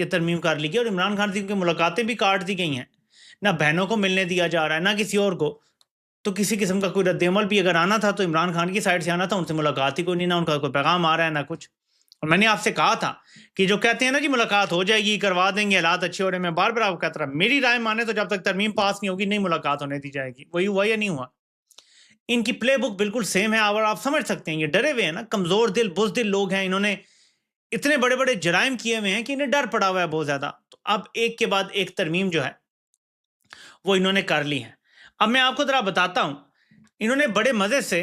یہ ترمیم کر لی گئی اور عمران خان سے کی ملاقاتیں بھی کاٹ دی گئی ہیں، نہ بہنوں کو ملنے دیا جا رہا ہے نہ کسی اور کو. تو کسی قسم کا کوئی رد عمل بھی اگر آنا تھا تو عمران خان کی سائڈ سے آنا تھا، ان سے ملاقات ہی کوئی نہیں، نہ ان کا کوئی پیغام آ رہا ہے نہ کچھ. اور میں نے آپ سے کہا تھا کہ جو کہتے ہیں نا جی ملاقات ہو جائے گی، کروا دیں گے، حالات اچھے ہو رہے ہیں، میں بار بار آپ کو کہتا رہا میری رائے مانے تو جب تک ترمیم پاس نہیں ہوگی نہیں ملاقات ہونے دی جائے گی. وہی ہوا یا نہیں ہوا؟ ان کی پلے بک بالکل سیم ہے، اور آپ سمجھ سکتے ہیں یہ ڈرے ہوئے ہیں نا، کمزور دل بزدل لوگ ہیں، انہوں نے اتنے بڑے بڑے جرائم کیے ہوئے ہیں کہ انہیں ڈر پڑا ہوا ہے بہت زیادہ. تو اب ایک کے بعد ایک ترمیم جو ہے وہ انہوں نے کر لی ہے. اب میں آپ کو ذرا بتاتا ہوں، انہوں نے بڑے مزے سے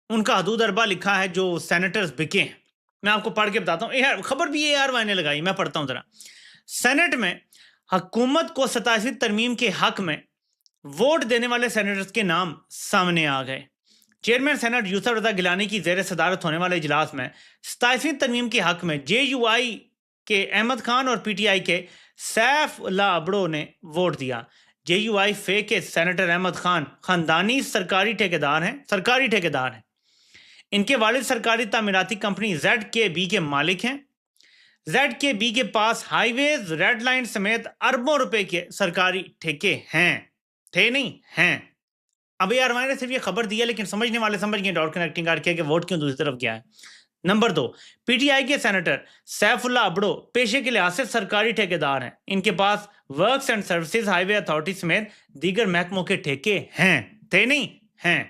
ان کا حدود اربا لکھا ہے جو سینیٹرز بکے ہیں. میں آپ کو پڑھ کے بتاتا ہوں، خبر بھی اے آر وائی نے لگائی، میں پڑھتا ہوں ذرا. سینٹ میں حکومت کو 27ویں ترمیم کے حق میں ووٹ دینے والے سینیٹرز کے نام سامنے آ گئے. چیئرمین سینٹ یوسف رضا گیلانی کی زیر صدارت ہونے والے اجلاس میں 27ویں ترمیم کے حق میں جے یو آئی کے احمد خان اور پی ٹی آئی کے سیف اللہ ابڑو نے ووٹ دیا. جے یو آئی فے کے سینیٹر احمد خان خاندانی سرکاری ٹھیکیدار ہیں. ان کے والد سرکاری تعمیراتی کمپنی زیڈ کے بی کے مالک ہیں. زیڈ کے بی کے پاس ہائی ویز، ریڈ لائن سمیت اربوں روپے کے سرکاری ٹھیکے ہیں، تھے نہیں ہیں. اب یار میں نے صرف یہ خبر دی ہے لیکن سمجھنے والے سمجھ گئے ڈاٹ کنیکٹنگ کر کے کہ ووٹ کیوں دوسری طرف گیا ہے. نمبر 2، پی ٹی آئی کے سینیٹر سیف اللہ ابڑو پیشے کے لحاظ سے سرکاری ٹھیکیدار ہیں. ان کے پاس works and services highway authority سمیت دیگر محکموں کے ٹھیکے ہیں، تھے نہیں ہیں.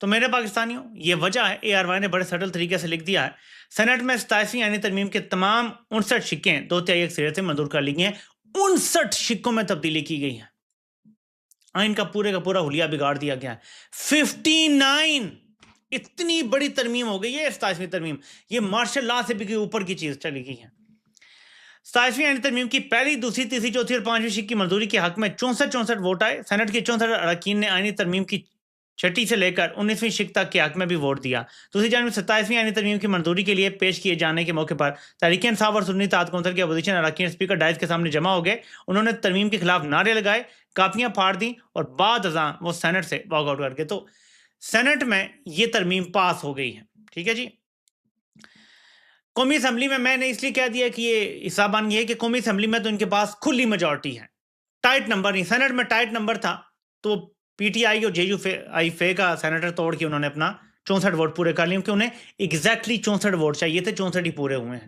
تو میرے پاکستانیوں یہ وجہ ہے، اے آر وائی نے بڑے سٹل طریقے سے لکھ دیا ہے. سینٹ میں 27ویں آئینی ترمیم کے تمام 59 شکیں 2/3 اکثریت سے منظور کر لی گئی ہیں. 59 شکوں میں تبدیلی کی گئی ہے. آئین کا پورا حلیہ بگاڑ دیا گیا ہے. 59 اتنی بڑی ترمیم ہو گئی ہے 27ویں ترمیم، یہ مارشل لا سے بھی اوپر کی چیز چلی گئی ہے. 27ویں آئینی ترمیم کی پہلی، دوسری، تیسری، چوتھی اور 5ویں شک کی منظوری کے حق میں 64 ووٹ آئے. سینٹ کے 64 اراکین نے آئینی ترمیم کی 6 سے لے کر 19ویں شک تک کے حق میں بھی ووٹ دیا. دوسری جانب 27ویں آئینی ترمیم کی منظوری کے لیے پیش کیے جانے کے موقع پر تحریک انصاف اور سنی اتحاد کونسل کے اپوزیشن اراکین اسپیکر ڈائز کے سامنے جمع ہو گئے. انہوں نے ترمیم کے خلاف نعرے لگائے، کاپیاں پھاڑ دیں اور بعد ازاں وہ سینٹ سے واک آؤٹ کر کے. تو سینٹ میں یہ ترمیم پاس ہو گئی ہے. ٹھیک ہے جی. قومی اسمبلی میں نے اس لیے کہہ دیا کہ یہ حصہ بن گیا ہے کہ قومی اسمبلی میں تو ان کے پاس کھلی میجورٹی ہے، ٹائٹ نمبر نہیں. سینٹ میں ٹائٹ نمبر تھا تو پی ٹی آئی اور جے یو آئی فے کا سینیٹر توڑ کے انہوں نے اپنا 64 ووٹ پورے کر لیے، کیونکہ انہیں ایگزیکٹلی 64 ووٹ چاہیے تھے، 64 ہی پورے ہوئے ہیں.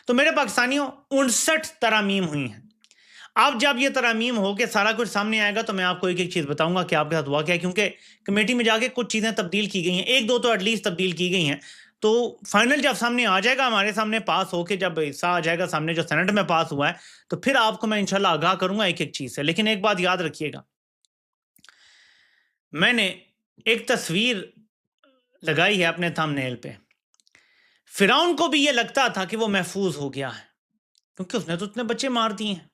تو میرے پاکستانیوں 59 ترامیم ہوئی ہیں. اب جب یہ ترامیم ہو کے سارا کچھ سامنے آئے گا تو میں آپ کو ایک ایک چیز بتاؤں گا کہ آپ کے ساتھ ہوا کیا ہے، کیونکہ کمیٹی میں جا کے کچھ چیزیں تبدیل کی گئی ہیں، 1-2 تو ایٹ لیسٹ تبدیل کی گئی ہیں. تو فائنل جب سامنے آ جائے گا، ہمارے سامنے پاس ہو کے جب حصہ آ جائے گا سامنے جو سینٹ میں پاس ہوا ہے، تو پھر آپ کو میں انشاءاللہ آگاہ کروں گا ایک ایک چیز سے. لیکن ایک بات یاد رکھیے گا، میں نے ایک تصویر لگائی ہے اپنے تھم نیل پہ. فرعون کو بھی یہ لگتا تھا کہ وہ محفوظ ہو گیا ہے کیونکہ اس نے تو اتنے بچے مار دیے ہیں.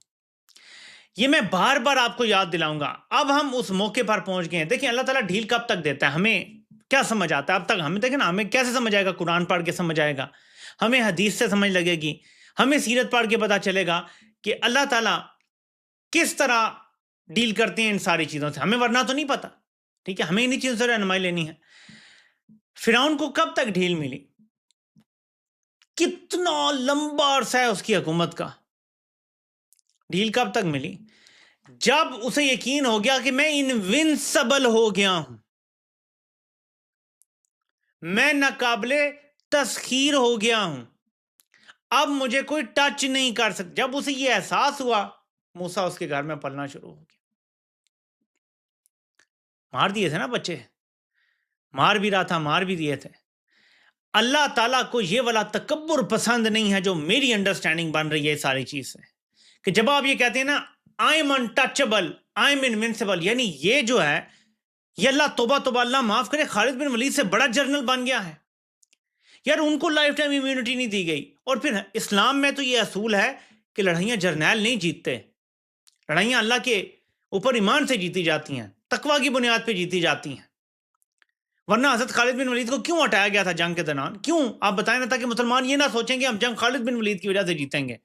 یہ میں بار بار آپ کو یاد دلاؤں گا. اب ہم اس موقع پر پہنچ گئے ہیں. دیکھیں اللہ تعالیٰ ڈھیل کب تک دیتا ہے، ہمیں کیا سمجھ آتا ہے اب تک. ہمیں دیکھیں نا، ہمیں کیسے سمجھ آئے گا؟ قرآن پڑھ کے سمجھ آئے گا، ہمیں حدیث سے سمجھ لگے گی، ہمیں سیرت پڑھ کے پتہ چلے گا کہ اللہ تعالیٰ کس طرح ڈیل کرتے ہیں ان ساری چیزوں سے. ہمیں ورنہ تو نہیں پتہ. ٹھیک ہے، ہمیں انہی چیزوں سے رہنمائی لینی ہے. فرعون کو کب تک ڈھیل ملی؟ کتنا لمبا عرصہ ہے اس کی حکومت کا. ڈھیل کب تک ملی؟ جب اسے یقین ہو گیا کہ میں انوینسبل ہو گیا ہوں، میں ناقابل تسخیر ہو گیا ہوں، اب مجھے کوئی ٹچ نہیں کر سکتا. جب اسے یہ احساس ہوا، موسیٰ اس کے گھر میں پلنا شروع ہو گیا. مار دیے تھے نا بچے، مار بھی رہا تھا، مار بھی دیے تھے. اللہ تعالیٰ کو یہ والا تکبر پسند نہیں ہے جو میری انڈرسٹینڈنگ بن رہی ہے ساری چیز سے، کہ جب آپ یہ کہتے ہیں نا I am untouchable, I am انوینسبل، یعنی یہ جو ہے یہ اللہ توبہ اللہ معاف کرے خالد بن ولید سے بڑا جرنل بن گیا ہے. یار ان کو لائف ٹائم امیونٹی نہیں دی گئی. اور پھر اسلام میں تو یہ اصول ہے کہ لڑائیاں جرنیل نہیں جیتتے، لڑائیاں اللہ کے اوپر ایمان سے جیتی جاتی ہیں، تقوی کی بنیاد پہ جیتی جاتی ہیں. ورنہ حضرت خالد بن ولید کو کیوں ہٹایا گیا تھا جنگ کے دوران؟ کیوں؟ آپ بتائیں نا، تاکہ مسلمان یہ نہ سوچیں کہ ہم جنگ خالد بن ولید کی وجہ سے جیتیں گے.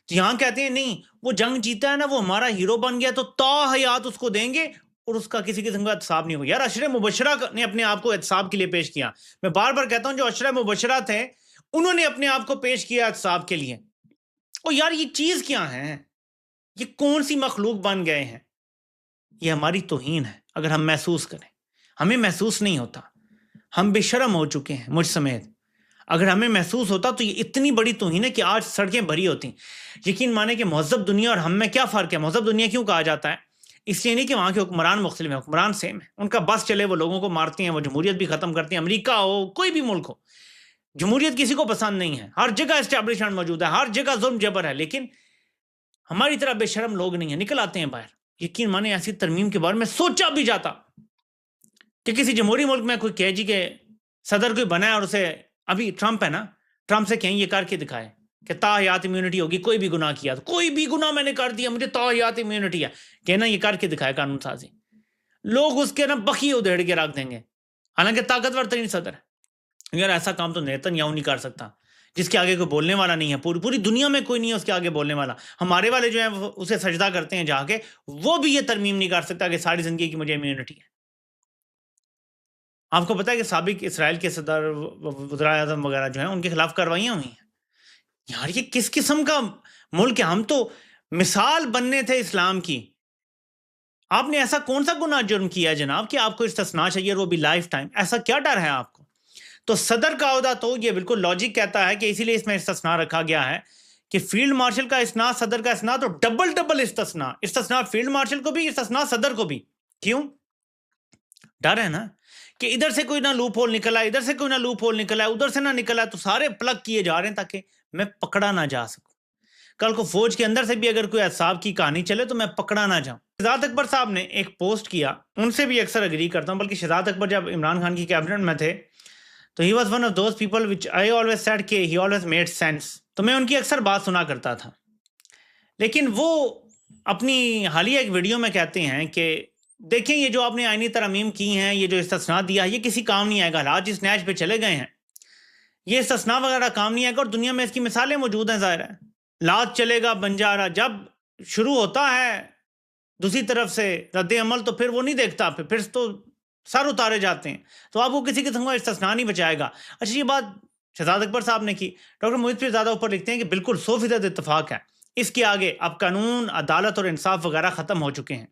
تو یہاں کہتے ہیں نہیں، وہ جنگ جیتا ہے نا، وہ ہمارا ہیرو بن گیا تو تا حیات اس کو دیں گے اور اس کا کسی قسم کا احتساب نہیں ہوگا. یار عشرہ مبشرہ نے اپنے آپ کو احتساب کے لیے پیش کیا. میں بار بار کہتا ہوں جو عشرہ مبشرہ تھے انہوں نے اپنے آپ کو پیش کیا احتساب کے لیے. اور یار یہ چیز کیا ہے؟ یہ کون سی مخلوق بن گئے ہیں؟ یہ ہماری توہین ہے اگر ہم محسوس کریں. ہمیں محسوس نہیں ہوتا. ہم بے شرم ہو چکے ہیں مجھ سمیت. اگر ہمیں محسوس ہوتا تو یہ اتنی بڑی توہین ہے کہ آج سڑکیں بھری ہوتی. یقین مانے کہ مہذب دنیا اور ہم میں کیا فرق ہے؟ مہذب دنیا کیوں کہا جاتا ہے؟ اس لیے نہیں کہ وہاں کے حکمران مختلف ہیں، حکمران سیم ہے. ان کا بس چلے وہ لوگوں کو مارتے ہیں، وہ جمہوریت بھی ختم کرتے ہیں. امریکہ ہو کوئی بھی ملک ہو، جمہوریت کسی کو پسند نہیں ہے. ہر جگہ اسٹیبلشمنٹ موجود ہے، ہر جگہ ظلم جبر ہے. لیکن ہماری طرح بے شرم لوگ نہیں ہیں، نکل آتے ہیں باہر. یقین مانے ایسی ترمیم کے بارے میں سوچا بھی جاتا کہ کسی جمہوری ملک میں کوئی کہے جی کہ صدر کوئی بنا ہے اور اسے ابھی ٹرمپ ہے نا، ٹرمپ سے کہیں یہ کر کے دکھائے کہ تا حیات امیونٹی ہوگی. کوئی بھی گناہ کیا تو کوئی بھی گناہ میں نے کر دیا مجھے تا حیات امیونٹی ہے، کہنا یہ کر کے دکھائے قانون سازی. لوگ اس کے نا بخی ادھیڑ کے رکھ دیں گے، حالانکہ طاقتور ترین صدر ہے. یار ایسا کام تو نیتن یاہو نہیں کر سکتا جس کے آگے کوئی بولنے والا نہیں ہے. پوری دنیا میں کوئی نہیں ہے اس کے آگے بولنے والا. ہمارے والے جو ہیں وہ اسے سجدہ کرتے ہیں جا کے، وہ بھی یہ ترمیم نہیں کر سکتا کہ ساری زندگی کی مجھے امیونٹی ہے. آپ کو پتا ہے کہ سابق اسرائیل کے صدر، وزرائے اعظم وغیرہ جو ہیں ان کے خلاف کاروائیاں ہوئی ہیں. یار یہ کس قسم کا ملک ہے؟ ہم تو مثال بننے تھے اسلام کی. آپ نے ایسا کون سا گناہ جرم کیا ہے جناب کہ آپ کو استثناء چاہیے، وہ بھی لائف ٹائم؟ ایسا کیا ڈر ہے آپ کو؟ تو صدر کا عہدہ تو یہ بالکل لاجک کہتا ہے کہ اسی لیے اس میں استثناء رکھا گیا ہے کہ فیلڈ مارشل کا استثناء، صدر کا استثناء، تو ڈبل استثناء فیلڈ مارشل کو بھی، استثناء صدر کو بھی. کیوں؟ ڈر ہے نا کہ ادھر سے کوئی نہ لوپ ہول نکلا ہے، ادھر سے کوئی نہ لوپ ہول نکلا ہے، ادھر سے نہ نکلا ہے، تو سارے پلگ کیے جا رہے ہیں تاکہ میں پکڑا نہ جا سکوں. کل کو فوج کے اندر سے بھی اگر کوئی احتساب کی کہانی چلے تو میں پکڑا نہ جاؤں. شہزاد اکبر صاحب نے ایک پوسٹ کیا، ان سے بھی اکثر اگری کرتا ہوں. بلکہ شہزاد اکبر جب عمران خان کی کیبنٹ میں تھے تو he was one of those people which I always said کہ ہی آلویز میڈ سینس. تو میں ان کی اکثر بات سنا کرتا تھا. لیکن وہ اپنی حالیہ ایک ویڈیو میں کہتے ہیں کہ دیکھیں یہ جو آپ نے آئینی ترامیم کی ہیں، یہ جو استثناء دیا ہے، یہ کسی کام نہیں آئے گا. حالات جس نیچ پہ چلے گئے ہیں یہ استثناء وغیرہ کام نہیں آئے گا. اور دنیا میں اس کی مثالیں موجود ہیں. ظاہر ہے لات چلے گا بنجارا، جب شروع ہوتا ہے دوسری طرف سے رد عمل تو پھر وہ نہیں دیکھتا، پھر تو سر اتارے جاتے ہیں. تو آپ کو کسی قسم کا استثناء نہیں بچائے گا. اچھا یہ بات شہزاد اکبر صاحب نے کی. ڈاکٹر محیط پیر زادہ اوپر لکھتے ہیں کہ بالکل 100% اتفاق ہے. اس کے آگے اب قانون، عدالت اور انصاف وغیرہ ختم ہو چکے ہیں.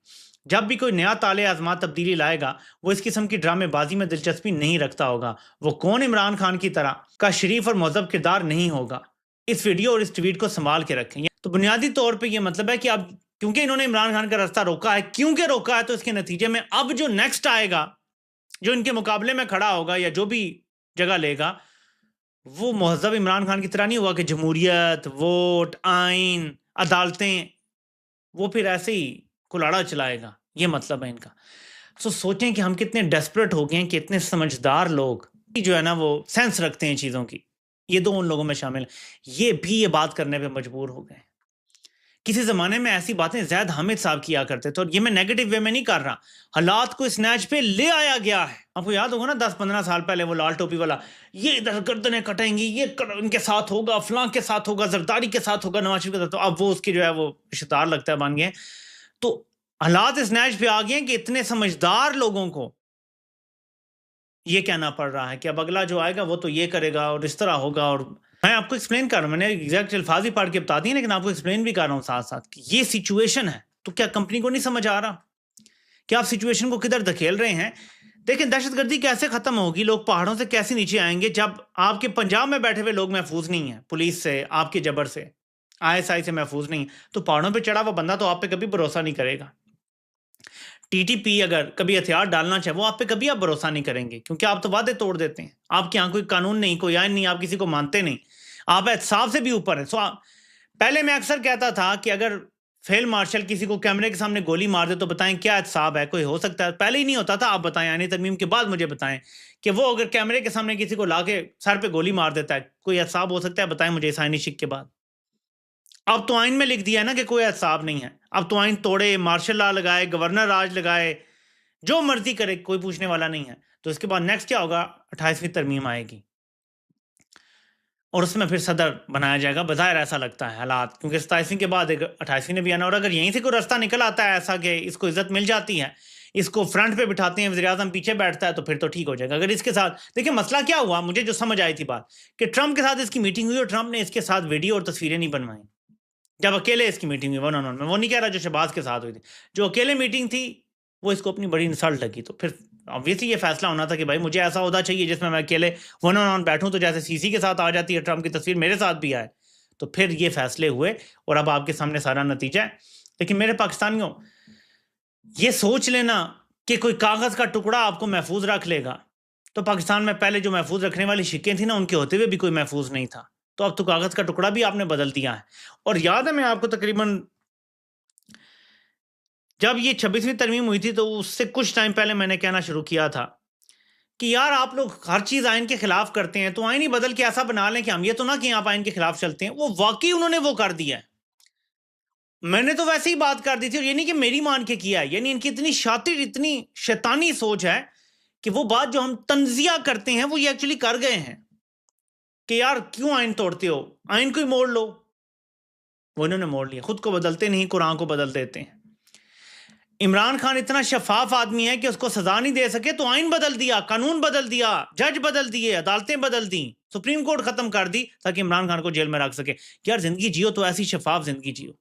جب بھی کوئی نیا طالع ازمات تبدیلی لائے گا وہ اس قسم کی ڈرامے بازی میں دلچسپی نہیں رکھتا ہوگا. وہ کون عمران خان کی طرح کا شریف اور مہذب کردار نہیں ہوگا. اس ویڈیو اور اس ٹویٹ کو سنبھال کے رکھیں. تو بنیادی طور پہ یہ مطلب ہے کہ اب کیونکہ انہوں نے عمران خان کا راستہ روکا ہے، کیونکہ روکا ہے، تو اس کے نتیجے میں اب جو نیکسٹ آئے گا، جو ان کے مقابلے میں کھڑا ہوگا یا جو بھی جگہ لے گا، وہ مہذب عمران خان کی طرح نہیں ہوا کہ جمہوریت، ووٹ، آئین، عدالتیں، وہ پھر ایسے ہی کلاڑا چلائے گا. یہ مطلب ہے ان کا. سوچیں کہ ہم کتنے ڈیسپریٹ ہو گئے ہیں کہ اتنے سمجھدار لوگ جو ہے نا وہ سینس رکھتے ہیں چیزوں کی، یہ دو ان لوگوں میں شامل ہیں، یہ بھی یہ بات کرنے پہ مجبور ہو گئے. کسی زمانے میں ایسی باتیں زید حامد صاحب کیا کرتے تھے، اور یہ میں نیگیٹو وے میں نہیں کر رہا. حالات کو اس نیچ پہ لے آیا گیا ہے. آپ کو یاد ہوگا نا 10-15 سال پہلے وہ لال ٹوپی والا، یہ ادھر گردنیں کٹیں گی، یہ ان کے ساتھ ہوگا، فلاں کے ساتھ ہوگا، زرداری کے ساتھ ہوگا، نواز شریف کے ساتھ. اب وہ اس کی جو ہے وہ رشتہ دار لگتا ہے بن گئے. تو حالات اس نیچ پہ آ گئے ہیں کہ اتنے سمجھدار لوگوں کو یہ کہنا پڑ رہا ہے کہ اب اگلا جو آئے گا وہ تو یہ کرے گا اور اس طرح ہوگا. اور میں آپ کو ایکسپلین کر رہا ہوں، میں نے ایگزیکٹ الفاظ ہی پڑھ کے بتا دی، لیکن آپ کو ایکسپلین بھی کر رہا ہوں ساتھ ساتھ کہ یہ سچویشن ہے. تو کیا کمپنی کو نہیں سمجھ آ رہا کہ آپ سچویشن کو کدھر دھکیل رہے ہیں؟ دیکھیں دہشت گردی کیسے ختم ہوگی، لوگ پہاڑوں سے کیسے نیچے آئیں گے جب آپ کے پنجاب میں بیٹھے ہوئے لوگ محفوظ نہیں ہیں پولیس سے، آپ کے جبر سے، ISI سے محفوظ نہیں. تو پہاڑوں پہ چڑھا ہوا بندہ تو آپ پہ کبھی بھروسہ نہیں کرے گا. TTP اگر کبھی ہتھیار ڈالنا چاہے وہ آپ پہ کبھی آپ بھروسہ نہیں کریں گے، کیونکہ آپ تو وعدے توڑ دیتے ہیں. آپ کے یہاں کوئی قانون نہیں، کوئی آئین نہیں، آپ کسی کو مانتے نہیں، آپ احتساب سے بھی اوپر ہیں. پہلے میں اکثر کہتا تھا کہ اگر فیل مارشل کسی کو کیمرے کے سامنے گولی مار دے تو بتائیں کیا احتساب ہے؟ کوئی ہو سکتا ہے؟ پہلے ہی نہیں ہوتا تھا. آپ بتائیں، یعنی ترمیم کے بعد مجھے بتائیں کہ وہ اگر کیمرے کے سامنے کسی کو لا کے سر پہ گولی مار دیتا ہے کوئی احتساب ہو سکتا ہے؟ بتائیں مجھے اس آئینی شک کے بعد. اب تو آئین میں لکھ دیا ہے نا کہ کوئی احتساب نہیں ہے. اب تو آئین توڑے، مارشل لا لگائے، گورنر راج لگائے، جو مرضی کرے، کوئی پوچھنے والا نہیں ہے. تو اس کے بعد نیکسٹ کیا ہوگا؟ 28ویں ترمیم آئے گی. اور اس میں پھر صدر بنایا جائے گا، بظاہر ایسا لگتا ہے حالات، کیونکہ 27ویں کے بعد 28ویں نے بھی آنا، اور اگر یہیں سے کوئی رستہ نکل آتا ہے ایسا کہ اس کو عزت مل جاتی ہے، اس کو فرنٹ پہ بٹھاتے ہیں، وزیر اعظم پیچھے بیٹھتا ہے، تو پھر تو ٹھیک ہو جائے گا۔ اگر اس کے ساتھ دیکھیں مسئلہ کیا ہوا، مجھے جو سمجھ آئی تھی بات کہ ٹرمپ کے ساتھ اس کی میٹنگ ہوئی اور ٹرمپ نے اس کے ساتھ ویڈیو اور تصویریں نہیں بنوائیں، جب اکیلے اس کی میٹنگ ہوئی ون آن ون میں، وہ نہیں کہہ رہا جو شہباز کے ساتھ ہوئی تھی، جو اکیلے میٹنگ تھی وہ اس کو اپنی بڑی انسلٹ لگی، تو پھر obviously یہ فیصلہ ہونا تھا کہ بھائی مجھے ایسا عہدہ چاہیے جس میں اکیلے ون آن ون بیٹھوں، تو جیسے سی سی کے ساتھ آ جاتی ہے ٹرمپ کی تصویر، میرے ساتھ بھی آئے، تو پھر یہ فیصلے ہوئے اور اب آپ کے سامنے سارا نتیجہ ہے۔ لیکن میرے پاکستانیوں، یہ سوچ لینا کہ کوئی کاغذ کا ٹکڑا آپ کو محفوظ رکھ لے گا، تو پاکستان میں پہلے جو محفوظ رکھنے والی شکیں تھیں نا، ان کے ہوتے ہوئے بھی کوئی محفوظ نہیں تھا، تو اب تو کاغذ کا ٹکڑا بھی آپ نے بدل دیا ہے۔ اور یاد ہے میں آپ کو تقریباً جب یہ 26ویں ترمیم ہوئی تھی تو اس سے کچھ ٹائم پہلے میں نے کہنا شروع کیا تھا کہ یار آپ لوگ ہر چیز آئین کے خلاف کرتے ہیں، تو آئین ہی بدل کے ایسا بنا لیں کہ ہم یہ تو نہ کہ آپ آئین کے خلاف چلتے ہیں۔ وہ واقعی انہوں نے وہ کر دیا ہے، میں نے تو ویسے ہی بات کر دی تھی، اور یہ نہیں کہ میری مان کے کیا ہے، یعنی ان کی اتنی شاطر، اتنی شیطانی سوچ ہے کہ وہ بات جو ہم تنزیہ کرتے ہیں وہ یہ ایکچولی کر گئے ہیں کہ یار کیوں آئین توڑتے ہو، آئین کو ہی موڑ لو۔ وہ انہوں نے موڑ لیا، خود کو بدلتے نہیں، قرآن کو بدل دیتے ہیں۔ عمران خان اتنا شفاف آدمی ہے کہ اس کو سزا نہیں دے سکے تو آئین بدل دیا، قانون بدل دیا، جج بدل دیے، عدالتیں بدل دیں، سپریم کورٹ ختم کر دی تاکہ عمران خان کو جیل میں رکھ سکے۔ یار زندگی جیو تو ایسی شفاف زندگی جیو،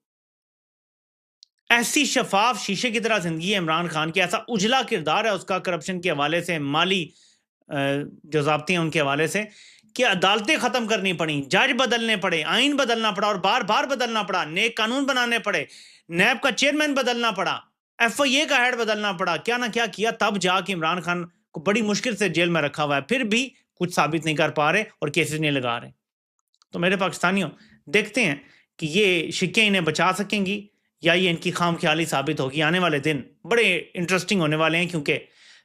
ایسی شفاف شیشے کی طرح زندگی ہے عمران خان کی، ایسا اجلا کردار ہے اس کا کرپشن کے حوالے سے، مالی جو ضابطے ہیں ان کے حوالے سے، کہ عدالتیں ختم کرنی پڑیں، جج بدلنے پڑے، آئین بدلنا پڑا اور بار بار بدلنا پڑا، نیک قانون بنانے پڑے، نیب کا چیئرمین بدلنا پڑا، ایف آئی اے کا ہیڈ بدلنا پڑا، کیا نہ کیا کیا، تب جا کے عمران خان کو بڑی مشکل سے جیل میں رکھا ہوا ہے، پھر بھی کچھ ثابت نہیں کر پا رہے اور کیسز نہیں لگا رہے۔ تو میرے پاکستانیوں، دیکھتے ہیں کہ یہ شکیں انہیں بچا سکیں گی یا یہ ان کی خام خیالی ثابت ہوگی۔ آنے والے دن بڑے انٹرسٹنگ ہونے والے ہیں، کیونکہ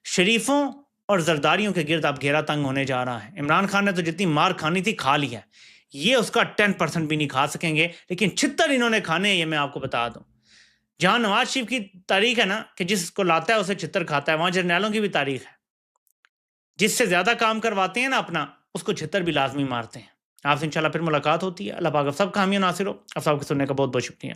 شریفوں اور زرداریوں کے گرد اب گھیرا تنگ ہونے جا رہا ہے۔ عمران خان نے تو جتنی مار کھانی تھی کھا لی ہے، یہ اس کا 10% بھی نہیں کھا سکیں گے، لیکن چھتر انہوں نے کھانے ہیں، یہ میں آپ کو بتا دوں۔ جہاں نواز شریف کی تاریخ ہے نا کہ جس کو لاتا ہے اسے چھتر کھاتا ہے، وہاں جرنیلوں کی بھی تاریخ ہے، جس سے زیادہ کام کرواتے ہیں نا اپنا، اس کو چھتر بھی لازمی مارتے ہیں۔ آپ سے انشاءاللہ پھر ملاقات ہوتی ہے۔ اللہ پاک آپ سب کا حامی و ناصر ہو۔ آپ سب کے سننے کا بہت بہت شکریہ۔